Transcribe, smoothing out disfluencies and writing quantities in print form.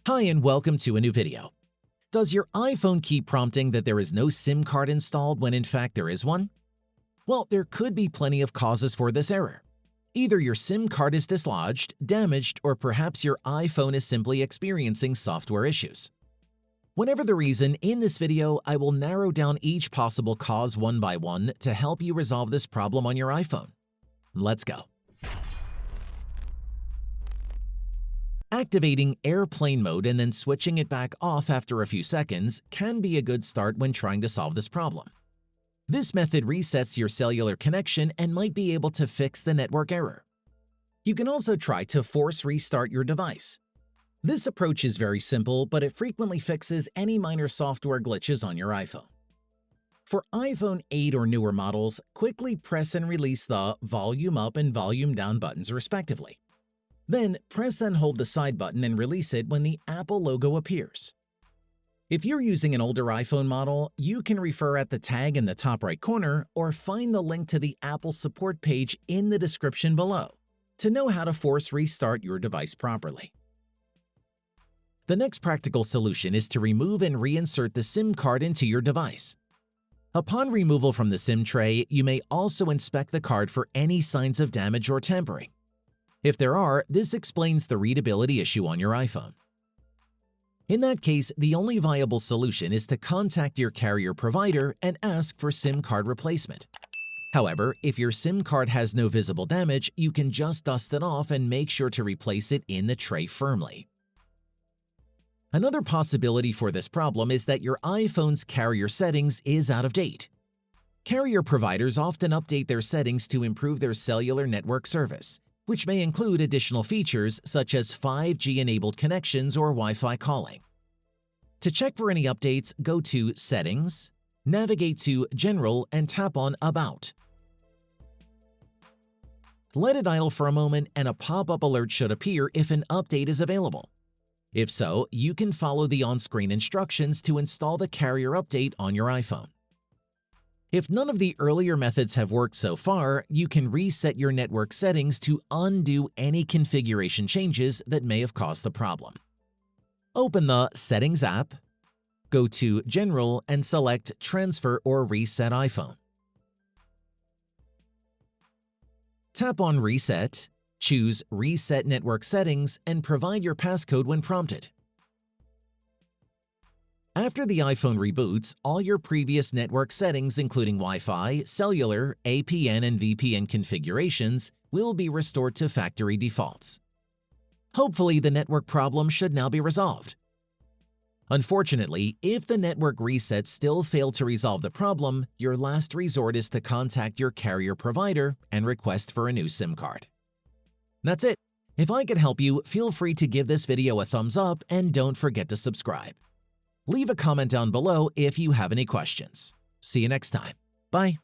Hi and welcome to a new video. Does your iPhone keep prompting that there is no SIM card installed when in fact there is one? Well, there could be plenty of causes for this error. Either your SIM card is dislodged, damaged, or perhaps your iPhone is simply experiencing software issues. Whatever the reason, in this video, I will narrow down each possible cause one by one to help you resolve this problem on your iPhone. Let's go. Activating airplane mode and then switching it back off after a few seconds can be a good start when trying to solve this problem. This method resets your cellular connection and might be able to fix the network error. You can also try to force restart your device. This approach is very simple, but it frequently fixes any minor software glitches on your iPhone. For iPhone 8 or newer models, quickly press and release the volume up and volume down buttons respectively. Then press and hold the side button and release it when the Apple logo appears. If you're using an older iPhone model, you can refer at the tag in the top right corner or find the link to the Apple support page in the description below to know how to force restart your device properly. The next practical solution is to remove and reinsert the SIM card into your device. Upon removal from the SIM tray, you may also inspect the card for any signs of damage or tampering. If there are, this explains the readability issue on your iPhone. In that case, the only viable solution is to contact your carrier provider and ask for SIM card replacement. However, if your SIM card has no visible damage, you can just dust it off and make sure to replace it in the tray firmly. Another possibility for this problem is that your iPhone's carrier settings is out of date. Carrier providers often update their settings to improve their cellular network service, which may include additional features such as 5G-enabled connections or Wi-Fi calling. To check for any updates, go to Settings, navigate to General, and tap on About. Let it idle for a moment and a pop-up alert should appear if an update is available. If so, you can follow the on-screen instructions to install the carrier update on your iPhone. If none of the earlier methods have worked so far, you can reset your network settings to undo any configuration changes that may have caused the problem. Open the Settings app, go to General, and select Transfer or Reset iPhone. Tap on Reset, choose Reset Network Settings, and provide your passcode when prompted. After the iPhone reboots, all your previous network settings including Wi-Fi, cellular, APN, and VPN configurations will be restored to factory defaults. Hopefully, the network problem should now be resolved. Unfortunately, if the network reset still failed to resolve the problem, your last resort is to contact your carrier provider and request for a new SIM card. That's it. If I could help you, feel free to give this video a thumbs up and don't forget to subscribe. Leave a comment down below if you have any questions. See you next time. Bye.